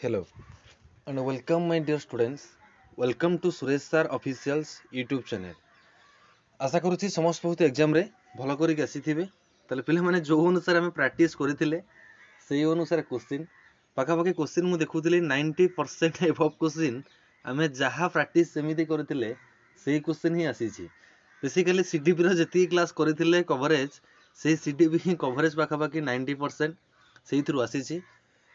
Hello and welcome my dear students. Welcome to Suresh Sir Official's YouTube channel. आशा करुच्ची समस्त बहुत exam रे भल करिक आसीथिबे ताले पिले माने जो अनुसार आमे प्रैक्टिस करिथिले सेही अनुसार क्वेश्चन पाखापाखि क्वेश्चन मु देखुथिले 90% एबव क्वेश्चन आमे जहा प्रैक्टिस सेमिति करिथिले सेही क्वेश्चन ही आसीछि बेसिकली सीडीपी रो जति क्लास करिथिले कवरेज सेही सीडीपी ही कवरेज पाखापाखि 90% सेही थ्रू आसीछि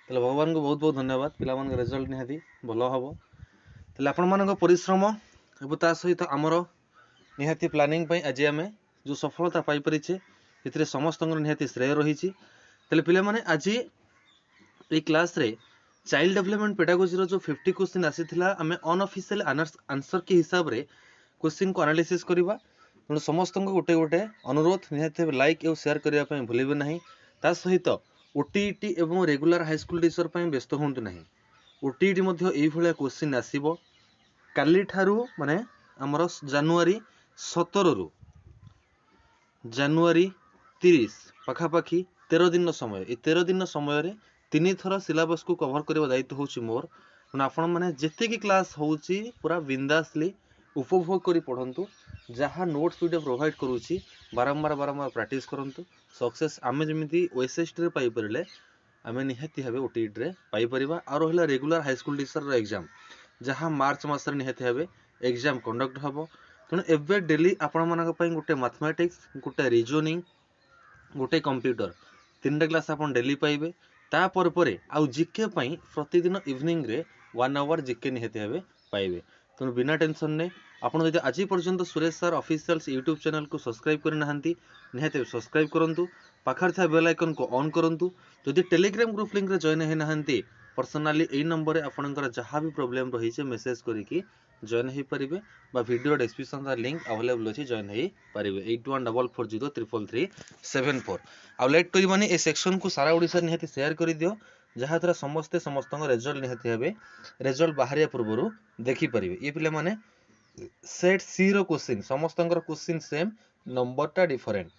ताले भगवान को बहुत बहुत धन्यवाद पिला मान रिजल्ट निहाती भलो हबो ताले आपण मानक परिश्रम एबो ता सहित हमरो निहाती प्लानिंग पई आज आमे जो सफलता पाई परिछे एथिरे समस्त निहाती श्रेय रहिछि ताले पिला माने आज ए क्लास रे चाइल्ड डेवलपमेंट पेडागोजी रो जो 50 क्वेश्चन आसीथिला आमे अनऑफिशियल आंसर के हिसाब रे क्वेश्चन को एनालिसिस करबा तेणु समस्त गोटे गोटे अनुरोध निहाती लाइक एवं शेयर करिया पई भूलिबे नाही ता सहित ओटीईटी एवं रेगुलर हाई स्कूल टीचर पई व्यस्त होंतु नाही ओटीईटी मध्ये एई भलिया क्वेश्चन आसीबो काली ठारू माने हमर जनवरी 17 रु जनवरी 30 पाखापाखि 13 दिन समय ए 13 दिन समय रे 3 थर सिलेबस को कवर करबा दायित्व होची मोर आपण माने जते की क्लास होची पूरा बिंदासली उपभोग करी पढ़ंतु जहाँ नोट्स वीडियो प्रोवाइड करूची बारंबार बारंबार प्रैक्टिस करंतु सक्सेस आमे जमिति ओएसएसटी रे पाई परले आमे निहाती हबे ओटीईटी रे पाई परिबा आ रहला रेगुलर हाई स्कूल टीचर रो एग्जाम जहाँ मार्च मास रे निहाती हबे एग्जाम कंडक्ट हबो तण एबे डेली आपण मानक पई गोटे मैथमेटिक्स गोटे रीजनिंग गोटे कंप्यूटर तीनटा क्लास आपण डेली पाइबे ता पर परे आ जीके पई प्रतिदिन इवनिंग रे 1 आवर जीके निहाती हबे पाइबे तेणु बिना टेंशन ने आपण जदि आज पर्यंत Suresh sir officials YouTube channel को सब्सक्राइब करना निहाती सब्सक्राइब करंतु पाखर था बेल आइकन को ऑन करंतु जदि टेलीग्राम ग्रुप लिंक रे जॉइन हे नहांती पर्सनली एई नंबर रे आपनकर जहां भी प्रॉब्लम रही छे मेसेज करिकि जॉइन हे परिबे बा वीडियो डिस्क्रिप्शन दा लिंक अवेलेबल अछि जॉइन हे परिबे 8144033374 आ लेट करिबानी ए सेक्शन को सारा ओडिसा निहाती शेयर करि दियो जहाँ द्वारा समस्ते समस्तंग रिजल्ट निहाती हेबे रिजल्ट बाहरिया पूर्वरु देखि परिबे ये पिले माने सेट सी रो क्वेश्चन समस्तंगर क्वेश्चन सेम नंबर टा डिफरेंट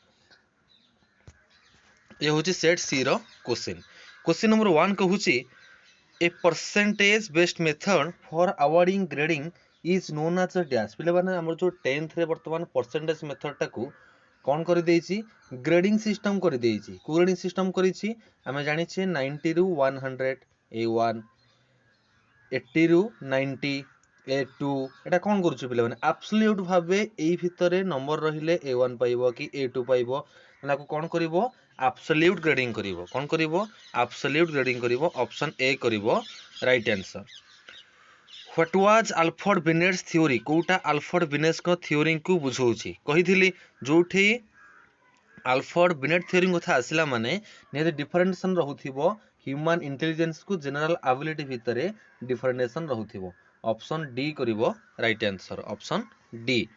ये होची सेट सी रो क्वेश्चन क्वेश्चन नंबर 1 कहूची a percentage based method for awarding grading is known as a dash पिले माने हमर जो 10th रे वर्तमान परसेंटेज मेथड टा को कोन करि देइची ग्रेडिंग सिस्टम करि देइची को ग्रेडिंग सिस्टम करिची हमें जानि छे 90 रु 100 A1 80 रु 90 A2 एटा कोन करूछु पिले माने एब्सोल्यूट भाबे एई भितरे नंबर रहिले A1 पाइबो कि A2 पाइबो माने को कोन करिवो एब्सोल्यूट ग्रेडिंग करिवो कोन करिवो एब्सोल्यूट ग्रेडिंग करिवो ऑप्शन ए करिवो right answer what was Alfred Binet's theory कोटा अल्फ्रेड बिनेट्स को थ्योरी को बुझौछि कहिथिली जोठी अल्फ्रेड बिनेट थ्योरी कथा आसिला माने ने डिफरेंशिएशन रहउथिबो ह्यूमन इंटेलिजेंस को जनरल एबिलिटी भितरे डिफरेंशिएशन रहउथिबो ऑप्शन डी करिवो right answer option D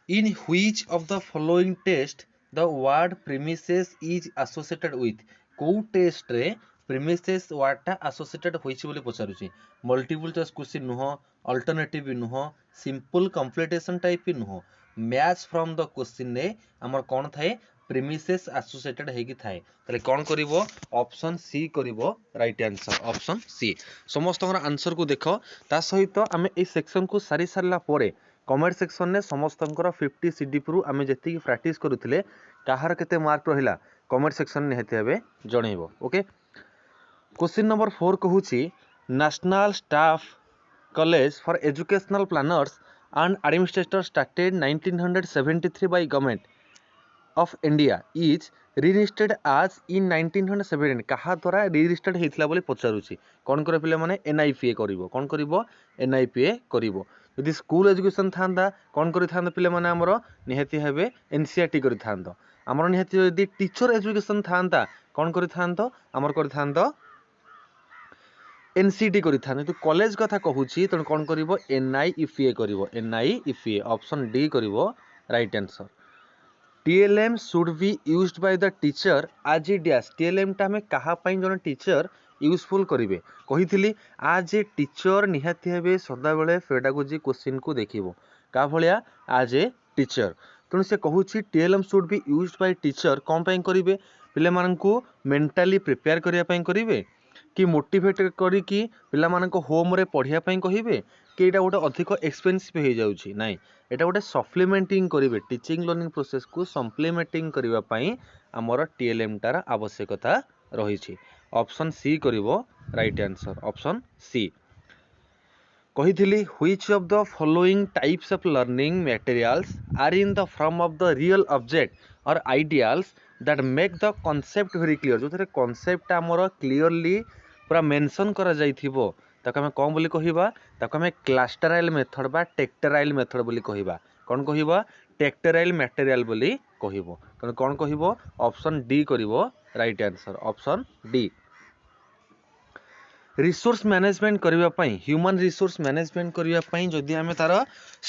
in which of the following test the word premises is associated with को टेस्ट रे प्रीमिसेस वर्ड टा एसोसिएटेड होइछि बोली पचारुछि मल्टीपल चॉइस क्वेश्चन नुह अल्टरनेटिव भी नुह सिंपल कंप्लीटेशन टाइप भी नुह मैच फ्रॉम द क्वेश्चन ने हमर कोन थाए प्रीमिसेस एसोसिएटेड हेगी थाए तले कोन करिवो ऑप्शन सी करिवो राइट आंसर ऑप्शन सी समस्त आंसर को देखो ता सहित आमे ए सेक्शन को सारी सारला परे कमेंट सेक्शन ने समस्तंकर 50 सीडीपी रु आमे जति प्रैक्टिस करूथिले काहार केते मार्क रहिला कमेंट सेक्शन ने हेते हेबे जणैबो ओके क्वेश्चन नंबर 4 कहूची national staff college for educational planners and administrator started 1973 by government of India is registered as in 1917 कहा द्वारा registered हेतला बोले पचारुची कोन करे पिले माने NIPA करिवो कोन करिवो NIPA करिवो यदि स्कूल एजुकेशन थांदा कोन करि थांदा पिले माने हमरो निहाती हेबे NCERT करि थांदो हमरो निहाती यदि टीचर एजुकेशन थांदा कोन करि थांदो हमर करि थांदो एनसीटी करि थाने तो कॉलेज कथा कहूची त कोन करिवो NIEPA करिवो NIEPA ऑप्शन डी करिवो right answer TLM should be used by the teacher as a dash TLM टा में कहा पई जन टीचर यूजफुल करिवे कहिथिली आज ए टीचर निहाती हेबे सदा बेले पेडागोजी क्वेश्चन को देखिवो का भलिया आज ए टीचर तण से कहूची TLM should be used by teacher कोन पई करिवे पिले मानन को मेंटली प्रिपेयर करिया पई करिवे कि मोटिवेट करिकी पिला मानको होम रे पढ़िया पई कहिबे कि एटा गोटे अधिक एक्सपेंसिव हो जाउछि नाइ एटा गोटे सप्लीमेंटिंग करिवे टीचिंग लर्निंग प्रोसेस को सप्लीमेंटिंग करिवा पई हमर टीएलएम टार आवश्यकता रहिछि ऑप्शन सी करिवो राइट आंसर ऑप्शन सी कहिथिली which of the following types of learning materials are in the form of the real object or ideals that make the concept very clear जो थरे concept हमर clearly पूरा mention करा जाइथिबो ताको हम कोन बोली कहिबा ताको हम क्लस्टराइल मेथड बा टेक्टराइल मेथड बोली कहिबा कोन कहिबा टेक्टराइल मटेरियल बोली कहिबो तने कोन कहिबो ऑप्शन डी करिवो right answer option D resource management करिवा पई ह्यूमन रिसोर्स मैनेजमेंट करिवा पई जदि आमे तार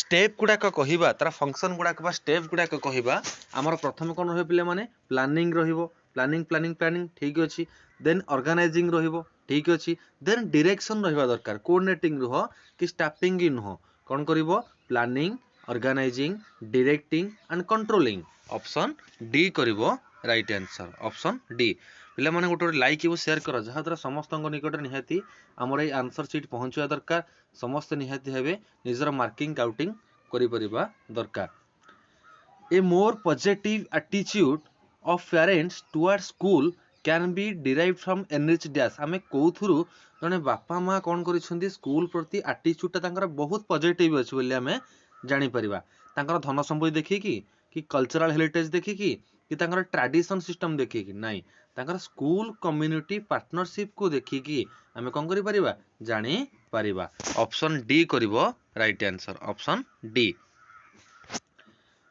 स्टेप गुडाक कहिबा तार फंक्शन गुडाक बा स्टेप गुडाक कहिबा हमर प्रथम कोन होय पिले माने प्लानिंग रहिबो प्लानिंग ठीक अछि देन ऑर्गेनाइजिंग रहिबो ठीक अछि देन डायरेक्शन रहिबा दरकार कोऑर्डिनेटिंग रह कि स्टाफिंग इन हो कोन करिवो planning organizing directing and controlling option D करिवो राइट आंसर ऑप्शन डी पिला माने गोटे लाइक एवं शेयर कर जहाँ द्वारा समस्त निकट निहाती आमर ये आंसर सीट पहुँचवा दरकार समस्त निहाती हेबे निजर मार्किंग काउंटिंग करि परिबा दरकार a more positive attitude of parents towards school can be derived from enrich dash आमे कोथुरु जने बापा माँ कौन करिसेंती स्कूल प्रति एटीट्यूड तांकर बहुत पॉजिटिव अछि बोली आमे जानि परिबा तांकर धन संपत्ति देखिकी कि कल्चरल हेरिटेज देखिकी कि तांकर ट्रेडिशन सिस्टम देखिकी नाइ तांकर स्कूल कम्युनिटी पार्टनरशिप को देखिकी आमे कोन करि परिबा जानि परिबा ऑप्शन डी करिवो right answer option D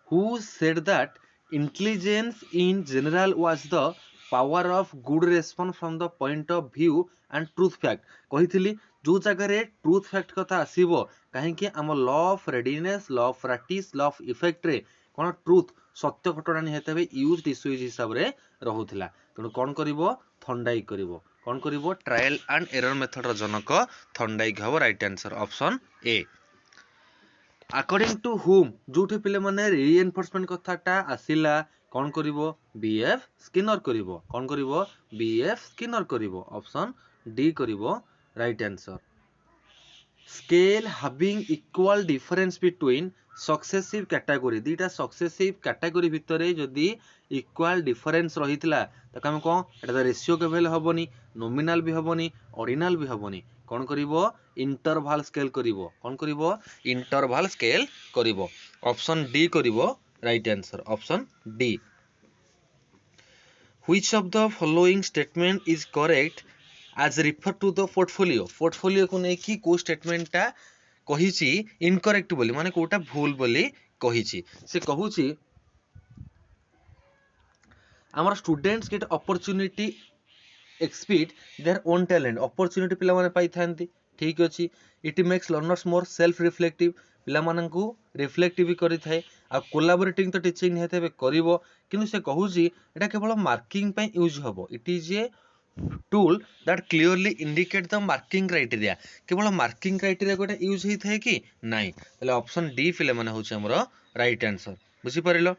who said that intelligence in general was the power of good response from the point of view and truth fact कहिथिली जो जगह रे ट्रूथ फैक्ट कथा आसीबो काहे कि हम law of readiness law of practice law of effect रे कोन truth सत्य घटना निहतबे यूज डिसयूज हिसाब रे रहुथिला तनो कोन करिवो थंडाई करिवो कोन करिवो ट्रायल एंड एरर मेथड रो जनक थंडाई हबो right answer option A according to Hull जोठी पिले माने रीइंफोर्समेंट कथाटा आसिला कोन करिवो बीएफ स्किनर करिवो कोन करिवो बीएफ स्किनर करिवो ऑप्शन डी करिवो right answer scale having equal difference between successive category दीटा सक्सेसिव कैटेगरी भितरे जदी इक्वल डिफरेंस रहितला त हम कोन एटा रेशियो केवल हबोनी नॉमिनल भी हबोनी ऑर्डिनल भी हबोनी कोन करिवो इंटरवल स्केल करिवो कोन करिवो इंटरवल स्केल करिवो ऑप्शन डी करिवो right answer option D which of the following statement is correct as refer to the portfolio को नै कि को स्टेटमेंट ता कहिछि इनकरेक्ट बोली माने कोटा भूल बोली कहिछि से कहूछि हमर students get opportunity Expeed their own talent opportunity पिला माने पाई थांती ठीक अछि it makes learners more self reflective पिला माननकु रिफ्लेक्टिव भी करि थाए आ कोलैबोरेटिंग तो टीचिंग हेते करिवो किंतु से कहूछि एटा केवल मार्किंग पई यूज हबो it is a tool that clearly indicate the marking criteria केवल मार्किंग क्राइटेरिया गोटे यूज होई थाए कि नाही तले ऑप्शन डी फिले माने होछि हमरो राइट आंसर बुझि परिलो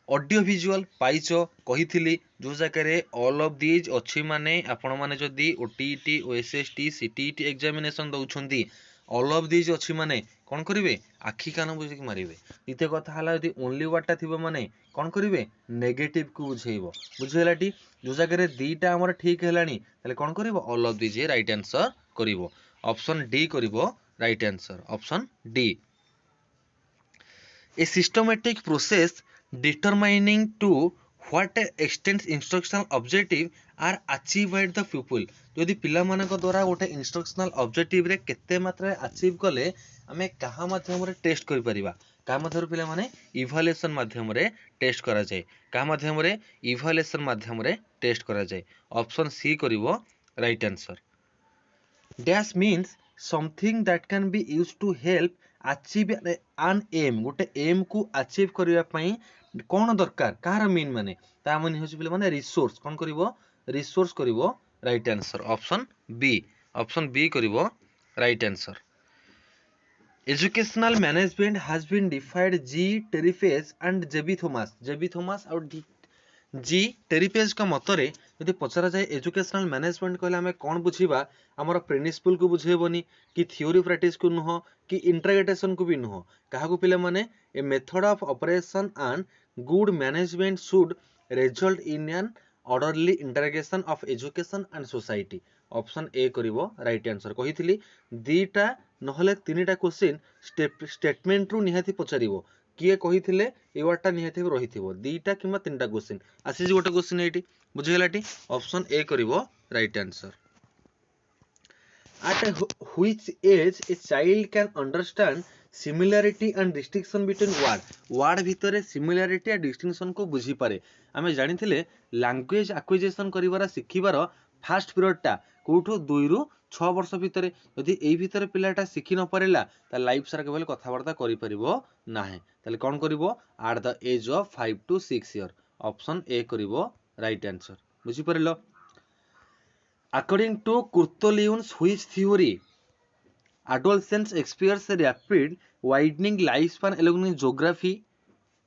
ऑडियो विजुअल पाइचो कहिथिली जो जाकरे ऑल ऑफ दीज अछि माने आपण माने जदी ओटीटी ओएसएसटी सीटीटी एग्जामिनेशन दउछंती ऑल ऑफ दीज अछि माने कोन करिवे आखि कान बुझि मारिवे द्वितीय कथा हला यदि ओनली वाटा थिबो माने कोन करिवे नेगेटिव को बुझेइबो बुझिलाटी जो जाकरे दीटा हमर ठीक हेलानी तले कोन करिवो all of these right answer करिवो ऑप्शन डी करिवो right answer option D a systematic process determining to what extent instructional objective are achieved by the pupil यदि पिला मानक द्वारा गोटे इंस्ट्रक्शनल ऑब्जेक्टिव रे केते मात्रा अचीव कले हमें कहा माध्यम रे टेस्ट करि परिबा का माध्यम पिला माने इवैल्यूएशन माध्यम रे टेस्ट करा जाय का माध्यम रे इवैल्यूएशन माध्यम रे टेस्ट करा जाय ऑप्शन सी करिवो right answer dash means something that can be used to help achieve an aim गोटे एम को अचीव करिया पई कोन दरकार कार मीन माने ता माने होछि पिला माने रिसोर्स कोन करिवो रिसोर्स करिवो राइट आंसर ऑप्शन बी करिवो right answer educational management has been defined G टेरिफेज and J B Thomas or G Terry page का मतरे यदि पचरा जाए एजुकेशनल मैनेजमेंट कहले आमे कोन बुझिबा हमर प्रिंसिपल को बुझेबनी कि थ्योरी प्रैक्टिस को नुह कि इंटरप्रिटेशन को भी नुह काहा को पिले माने a method of operation and good management should result in an orderly integration of education and society option A करिवो राइट आंसर कहितली दीटा नहले तीनटा क्वेश्चन स्टेटमेंट रु निहाती पचारिवो किए कहिथिले ए वर्डटा निहाती रहिथिबो दीटा किंबा तीनटा क्वेश्चन आसी गोटे क्वेश्चन एटी बुझिगलाटी ऑप्शन ए करिवो right answer at which age a child can understand similarity and distinction between word भितर similarity and distinction को बुझी पारे आमे जानिथिले लैंग्वेज एक्विजिशन करिवार शिखिबार फास्ट पीरियड टा कोठो 2 रु 6 वर्ष भितर यदि एई भितर पिलाटा शिखि न परिला ता लाइफ सारा केवल कथावार्ता करि परिबो नाही ताले कोन करिवो at the age of 5 to 6 year option A करिवो राइट आंसर बुझी परिलो According to Kurtoliun's which theory, adolescents experience a rapid widening lifespan along geography,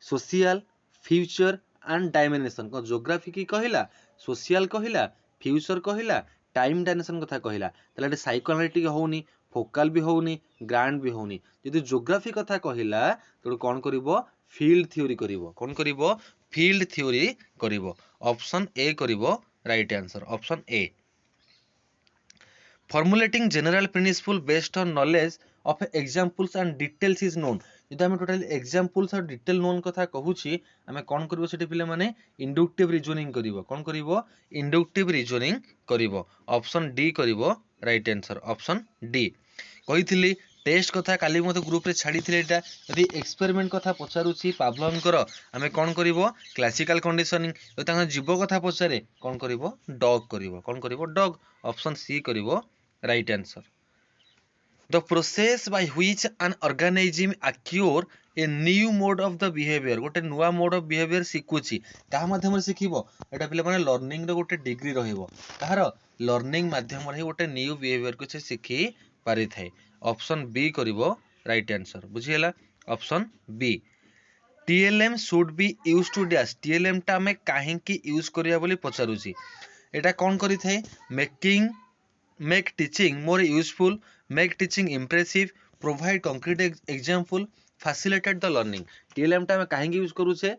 social, future and dimension. को geography की कहिला, social कहिला, future कहिला, time dimension कथा कहिला. तले psychoanalytic होउनी, focal भी होउनी, grand भी होउनी. यदि geography कथा कहिला तो कोन करिवो field theory करिवो. कोन करिवो field theory करिवो. Option A करिवो right answer. Option A. Formulating general principle based on knowledge of examples and details is known. यदि आम टोटाल examples और detail known कथा कहूची आमे कोन करबो सेठी पिले माने inductive reasoning करिवो कोन करिवो inductive reasoning करिवो ऑप्शन डी करिवो राइट आंसर ऑप्शन डी कहिथिली टेस्ट कथा काली मते ग्रुप रे छाडी थिले एटा यदि एक्सपेरिमेंट कथा पचारुची पावलोनकर आमे कोन करिवो क्लासिकल कंडीशनिंग यदि तांगा जीव कथा पचारे कोन करिवो डॉग ऑप्शन सी करिवो right answer. The process by which an organism acquire a new mode of the behavior गोटे नुआ मोड ऑफ बिहेवियर शिखुची कहा माध्यम रे शिखिबो एटा पिले माने लर्निंग रो गोटे डिग्री रहिबो कहार लर्निंग माध्यम रे गोटे न्यू बिहेवियर को से शिखि पारि थाए ऑप्शन बी करिवो राइट आंसर बुझियला option B TLM should be used to dash TLM टा हमें काहे की यूज करिया बोली पचारुची एटा कोन करि थाए make teaching more useful, make teaching impressive, provide concrete example, facilitate the learning. TLM टा में काहेंगे यूज करूचे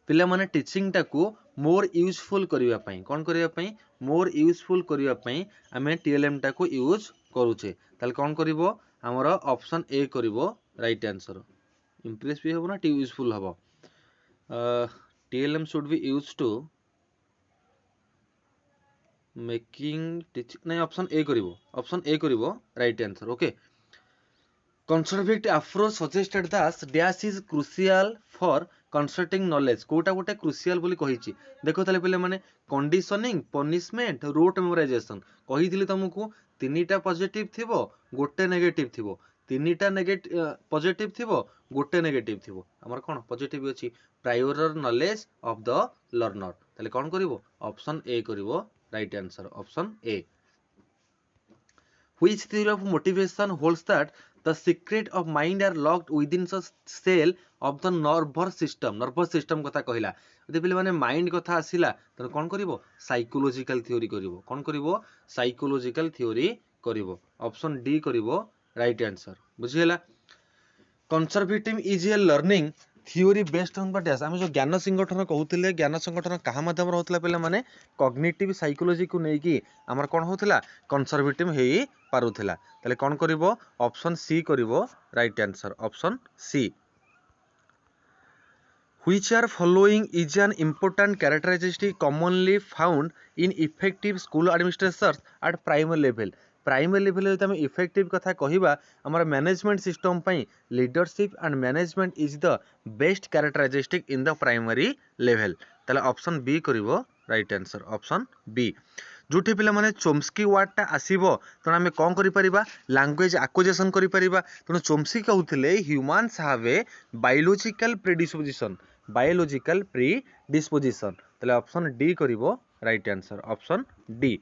पिला माने टीचिंग टा को मोर यूजफुल करिवा पई कोन करिवा पई मोर यूजफुल करिवा पई हमें TLM टा को यूज करूचे ताल कोन करिवो हमरो ऑप्शन ए करिवो राइट आंसर इंप्रेस भी हबो ना यूजफुल हबो TLM should be used to making teaching नहीं ऑप्शन ए करिवो right answer okay conservative approach suggested that dash is crucial for concerting knowledge कोटा गोटे crucial बोली कहिची देखो ताले पहिले माने conditioning punishment rote memorization कहिदिली तुमको तीनटा पॉजिटिव थिबो गोटे नेगेटिव थिबो तीनटा पॉजिटिव थिबो गोटे नेगेटिव थिबो हमर कोन पॉजिटिव अछि prior knowledge of the learner ताले कोन करिवो ऑप्शन ए करिवो right answer option A. Which theory of motivation holds that the secret of mind are locked within the cell of the nervous system कथा कहिला यदि पिले माने माइंड कथा आसिला त कोन करिवो साइकोलॉजिकल थ्योरी करिवो कोन करिवो साइकोलॉजिकल थ्योरी करिवो ऑप्शन डी करिवो राइट आंसर बुझियला conservative is a learning theory based on the dash आमे जो ज्ञान संगठन कहउतिले ज्ञान संगठन कहा माध्यम रहउतला पिला माने कॉग्निटिव साइकोलॉजी को नै कि हमर कोन होतला कंजर्वेटिव हेई पारुथला तले कोन करिवो ऑप्शन सी करिवो right answer option C which are following is an important characteristic commonly found in effective school administrators at primary level primary level रे हम इफेक्टिव कथा कहिबा हमर मैनेजमेंट सिस्टम पई leadership and management is the best characteristic in the primary level तले option B करिवो right answer option B जोठी पिला माने चोम्स्की वर्ड टा आसीबो त हमें कोन करि परिबा लैंग्वेज एक्विजिशन करि परिबा त चोम्स्की कहउथिले humans have a biological predisposition तले ऑप्शन डी करिवो right answer option D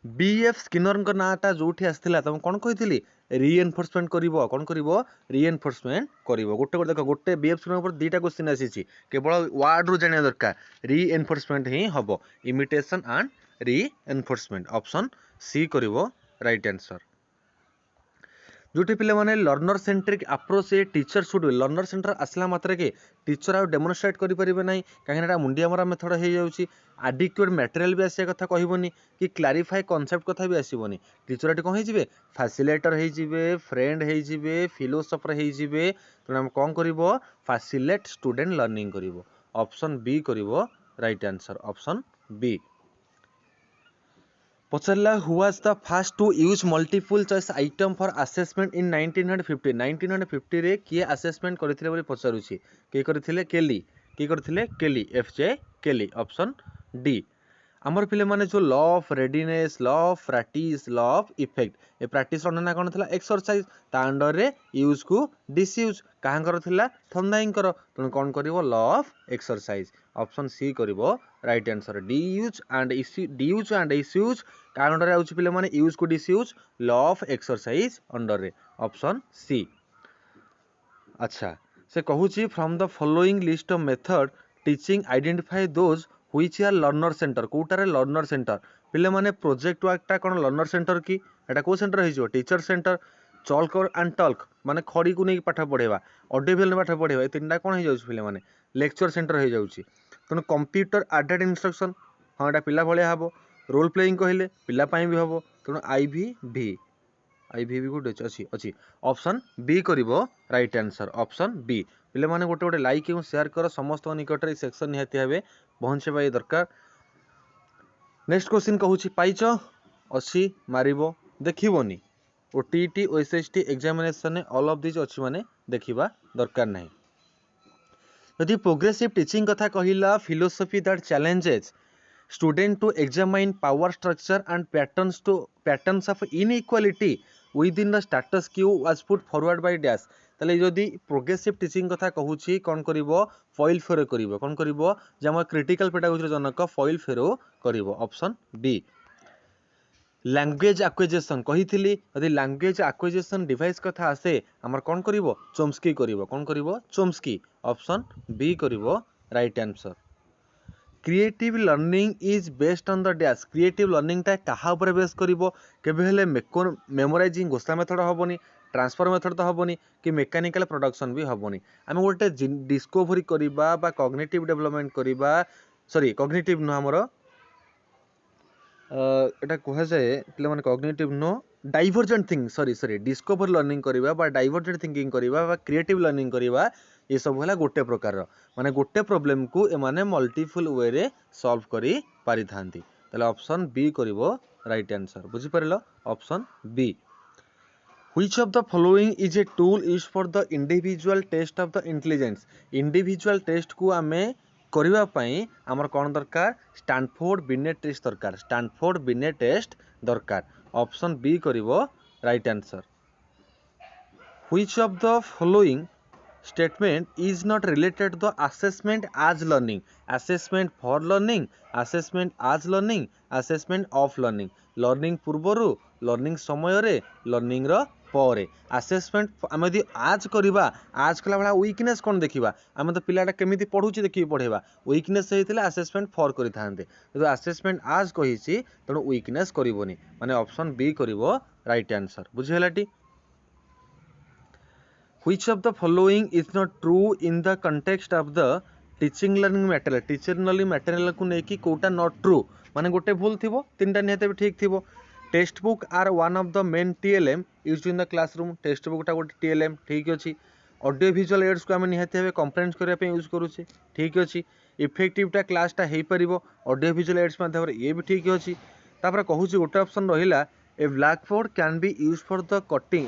B F Skinner नाटा जो आसला तुम कौन कही रीएनफोर्समेंट करिवो कौन करिवो रीएनफोर्समेंट करिवो गोटे गोटे देख गोटे बीएफ स्किनर ऊपर दुईटा क्वेश्चन आसी केवल वार्ड रू जानिया दरकार रीएनफोर्समेंट ही हबो imitation and reinforcement option C करिवो राइट आंसर जोटी पिले माने learner centric approach a teacher should learner center आसला मात्र के टीचर आउ डेमोन्स्ट्रेट करि परिबे नै काहेना मुंडिया मरा मेथड हे जाउची एडिक्वेट मटेरियल भी आसिया कथा कहबोनी कि क्लारिफाई कांसेप्ट कथा भी आसीबोनी टीचर एटी कोन हे जिवे फैसिलिटेटर हे जिवे फ्रेंड हे जिवे फिलोसोफर हे जिवे तो हम कोन करिवो फैसिलिटेट स्टूडेंट लर्निंग करिवो ऑप्शन बी करिवो राइट आंसर ऑप्शन बी पचारा who was the first to use multiple choice item for assessment in 1950 1950 रे किए असेसमेंट करथिले बोली पचारुछि के करथिले केली एफजे केली ऑप्शन डी आमर पिले माने जो law of readiness law of practice law of effect ए प्रैक्टिस रना कोन थला एक्सरसाइज ता अंडर रे यूज को डिसयूज काहांकर थिला थंदाइंकर तण कोन करिवो law of exercise option C करिवो राइट आंसर डी यूज एंड इश्यूज का अंडर आउच पिले माने यूज को disuse law of exercise under रे ऑप्शन सी अच्छा से कहूची from the following list of method teaching identify those which are learner center कोटारे लर्नर सेंटर पिले माने प्रोजेक्ट वर्कटा कोन लर्नर सेंटर की एटा को सेंटर हे जो teacher center chalk and talk माने खड़ी को नहीं पाठ पढ़ेबा ऑडियो विजुअल पाठ पढ़ेबा ए तीनटा कोन हे जाउछ पिले माने लेक्चर सेंटर हे जाउची तनो कंप्यूटर एडेड इंस्ट्रक्शन हां एटा पिला भलिया हबो रोल प्लेइंग कहले पिला पई भी हबो तनो आईवी भी गुड अच्छी ऑप्शन बी करिवो राइट आंसर ऑप्शन बी पिले माने गोटे गोटे लाइक एवं शेयर कर समस्त निकट रे सेक्शन निहाती हेबे पहुंचेबा ये दरकार नेक्स्ट क्वेश्चन कहूची पाइच अच्छी मारिबो देखिबोनी O TT OSST examination all of this अच्छी माने देखिबा दरकार नहीं यदि प्रोग्रेसिव टीचिंग कथा कहिला philosophy that challenges student to examine power structure and patterns of inequality within the status quo was put forward by dash ताले जदि प्रोग्रेसिव टीचिंग कथा कहूची कोन करिवो फॉइल फेरो करिवो कोन करिवो जे हम क्रिटिकल पेडागोजी जनक फॉइल फेरो करिवो ऑप्शन बी लैंग्वेज एक्विजिशन कहिथिली यदि लैंग्वेज एक्विजिशन डिवाइस कथा आसे हमर कोन करिवो चोम्स्की करिवो कोन करिवो चोम्स्की ऑप्शन बी करिवो right answer creative learning is based on the dash creative learning टा कहा ऊपर बेस करिवो केबे हेले मेमोराइजिंग घोषणा मेथड हबोनी ट्रांसफर मेथड तो हबोनी कि मेकानिकल प्रोडक्शन भी हबोनी आमे गोटे डिस्कवरी करिबा बा कॉग्निटिव डेवलपमेंट करिबा सॉरी कॉग्निटिव न हमरो एटा कहा जाए पिले माने कॉग्निटिव नो divergent thinking sorry discover learning करिबा बा डाइवर्जेंट थिंकिंग करिबा बा क्रिएटिव लर्निंग करिबा ये सब होला गोटे प्रकार माने गोटे प्रॉब्लम को ए माने मल्टीपल वे रे सॉल्व करि पारि थांती तले ऑप्शन बी करिवो राइट आंसर बुझी परलो option B which of the following is a tool used for the individual test of the intelligence individual test को आमे करिवा पई हमर कोन दरकार स्टैनफोर्ड बिनेट टेस्ट दरकार स्टैनफोर्ड बिनेट टेस्ट दरकार ऑप्शन बी करिवो right answer which of the following statement is not related to assessment as learning assessment for learning assessment as learning assessment of learning पूर्वरु learning समय रे learning रो परे assessment आमे यदि आज करिबा आज कला बला वीकनेस कोन देखिबा आमे तो पिलाटा केमिति पढुची देखि पढेबा वीकनेस हेतिले assessment for करि थांते तो assessment आज कहिछि तनो वीकनेस करिवोनी माने ऑप्शन बी करिवो राइट आंसर बुझिहलाटी Which of the following is not true in the context of the teaching learning material teaching learning material को नेकी कोटा not true माने गोटे भूल थिबो तीनटा निहते भी ठीक थिबो text book are one of the main TLM used in the classroom text book टा गोटे TLM ठीक अछि ऑडियो विजुअल एड्स को हम निहते हेबे कंप्रेहेंस करिया पे यूज करूचे ठीक अछि इफेक्टिव टा क्लास टा हेई परिबो ऑडियो विजुअल एड्स माध्यम रे ये भी ठीक अछि तापर कहूची गोटे ऑप्शन रहिला a black board can be use for the cutting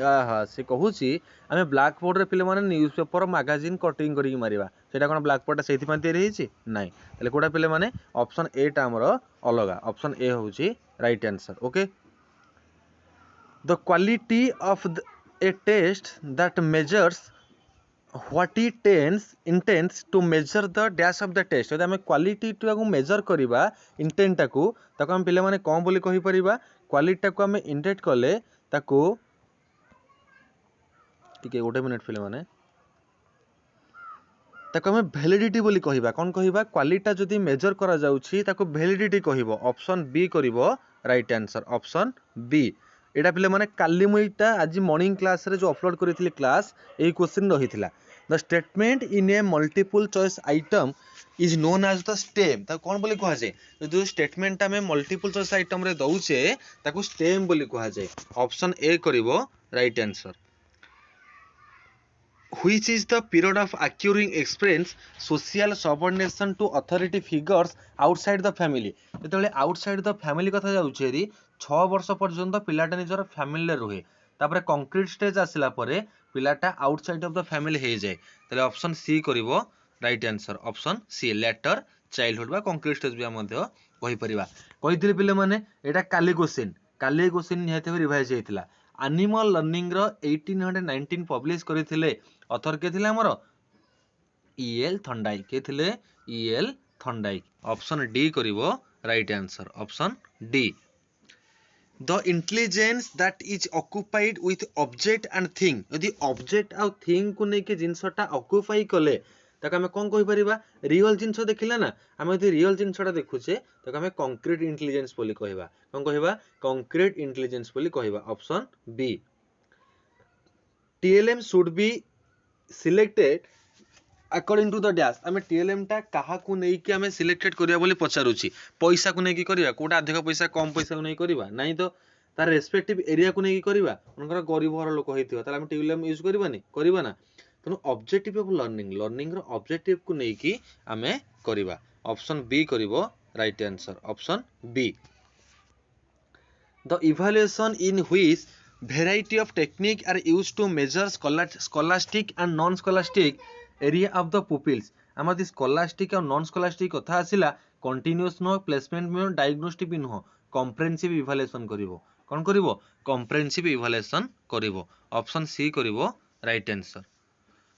से कहूची आमे ब्लैक बोर्ड रे पिले माने न्यूज पेपर मैगजीन कटिंग करी मारिबा सेटा कोन ब्लैक बोर्ड सेति मान तयारी हेछि नाही तले कोडा पिले माने ऑप्शन ए टा हमर अलगा ऑप्शन ए होची right answer okay the quality of a test that measures what he intends to measure the dash of the test जब आम क्वालिटी को मेजर करवा इंटेंट टाकू ताको आम पिले माने कौन बोली कहि परिबा क्वालिटी टाको आम इंटेंट कले ताको टिके गोटे मिनिट पिले माने ताको आम वैलिडिटी बोली कहिबा कौन कहिबा क्वालिटी जदी मेजर करा जाउछि ताको वैलिडिटी कहिबो ऑप्शन बी करिवो राइट आंसर ऑप्शन बी एटा पिले माने काली मुईटा आज मॉर्निंग क्लास रे जो अपलोड करिथिली क्लास एई क्वेश्चन रहिथिला the statement in a multiple choice item is known as the stem ता कौन बोली कहा जाए जो स्टेटमेंट आम मल्टीपल चॉइस आइटम रे दउचे ताको स्टेम बोली कहा जाए ऑप्शन ए करिवो right answer which is the period of acquiring experience social subordination to authority figures outside the family जेतबेले outside the family कथा जाउछे हेरी 6 वर्ष पर्यंत पिलाटा निजर फैमिली रुहे तापर कंक्रीट स्टेज आसिला परे पिलाटा आउटसाइड ऑफ द फैमिली हे जाय तले ऑप्शन सी करिवो right answer option C later childhood बा कंक्रीट स्टेज भी मध्य कहि परिबा कहिथिले पिले माने एटा काली क्वेश्चन निहाते रिवाइज हेतिला एनिमल लर्निंग रो 1819 पब्लिश करथिले ऑथर के थिले हमर ईएल थंडाइक के थिले ईएल थंडाइक ऑप्शन डी करिवो right answer option D the intelligence that is occupied with object and thing यदि ऑब्जेक्ट आ थिंग को नै के जिंसटा ऑक्युपाई कले ताके हमें कोन कहि परिबा रियल जिंस देखिला ना हमें यदि रियल जिंसटा देखुचे ताके हमें कंक्रीट इंटेलिजेंस बोली कहबा कोन कहबा कंक्रीट इंटेलिजेंस बोली कहबा option B TLM should be selected according to the dash आम टीएलएम टा कहा को नहीं कि आम सिलेक्टेड करिया बोली पचारुची पैसा को नहीं करिया कोटा अधिक पैसा कम पैसा को नहीं करिवा नहीं तो तार रेस्पेक्टिव एरिया को नहीं करिवा उनकर गरीब घर लोक होइथिबा ताले आम टीएलएम यूज करिवानी करिवा ना तनु ऑब्जेक्टिव ऑफ लर्निंग रो ऑब्जेक्टिव को नहीं कि आमे करिवा ऑप्शन बी करिवो right answer option B the evaluation in which variety of technique are used to measure scholastic and non scholastic area of the pupils आम दी scholastic और non scholastic कथा आसिला continuous नो placement में diagnostic भी नुह comprehensive evaluation करिवो कौन करिवो comprehensive evaluation करिवो ऑप्शन सी करिवो राइट आंसर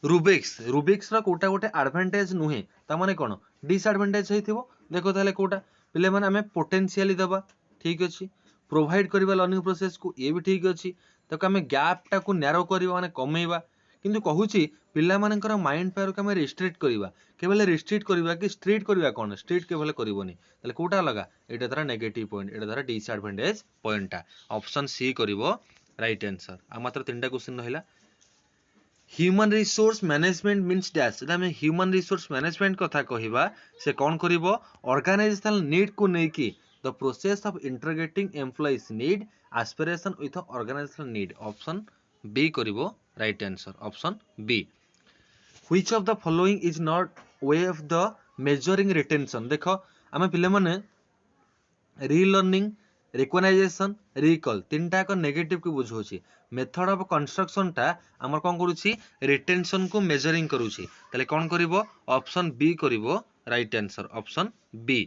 रुबिक्स रा कोटा गोटे एडवांटेज नुहे ता माने कोन डिसएडवांटेज हेथिबो देखो ताले कोटा पिले माने हमें पोटेंशियली दबा ठीक अछि प्रोवाइड करबा लर्निंग प्रोसेस को ये भी ठीक अच्छी तो आम गैप टा को नैरो करबा माने कमेबा किंतु कहूची पिला मानकर माइंड पावर को आम रिस्ट्रिक्ट करबा केवल रिस्ट्रिक्ट करबा कि स्ट्रिक्ट करबा कोन स्ट्रिक्ट केवल करबोनी ताले कोटा लगा एटा तारा नेगेटिव पॉइंट एटा तारा डिसएडवांटेज पॉइंट टा ऑप्शन सी करबो राइट आंसर आ मात्र तीनटा क्वेश्चन रहिला human resource management means dash जब हमें ह्यूमन रिसोर्स मैनेजमेंट कथा कहबा से कौन करिवो ऑर्गेनाइजेशनल नीड को नेकी the process of integrating employees need aspiration with organizational need option b karibo right answer option b which of the following is not way of the measuring retention देखो आमे पिले माने रीलर्निंग रिकॉग्नाइजेशन रिकॉल तीनटा को negative को बुझौछि method of construction टा हमर कोन करूछि retention को मेजरिंग करूछि तले कोन करिवो ऑप्शन बी करिवो राइट आंसर ऑप्शन बी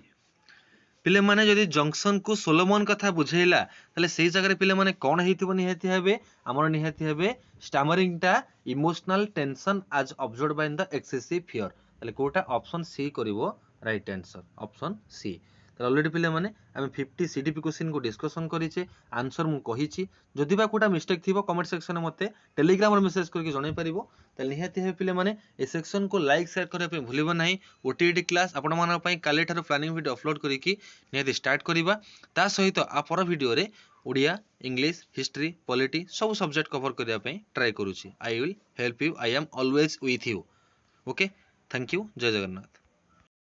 पिले माने जदि जंक्शन को सोलोमन कथा बुझेला ताले सेही जगह पिले माने कोन हेतिबो निहाती हेबे हमर निहाती हेबे स्टैमरिंग टा emotional tension as observed by the excessive fear ताले कोटा ऑप्शन सी करिवो राइट आंसर ऑप्शन सी तो ऑलरेडी पिले माने हम 50 सीडीपी क्वेश्चन को डिस्कशन करिचे आंसर मु कहिची जदि बा कोटा मिस्टेक थिबो कमेंट सेक्शन में मते टेलीग्राम रे मेसेज करके जणाई परिबो त निहाती हे पिले माने ए सेक्शन को लाइक शेयर करे पे भूलिबो नाही ओटीईटी क्लास आपण मानन पई काले थारो प्लानिंग वीडियो अपलोड करिकी निहाती स्टार्ट करिबा ता सहित आ पर वीडियो रे ओडिया इंग्लिश हिस्ट्री पॉलिटी सब सब्जेक्ट कवर करिया पई ट्राई करूची I will help you I am always with you okay thank you जय जगन्नाथ।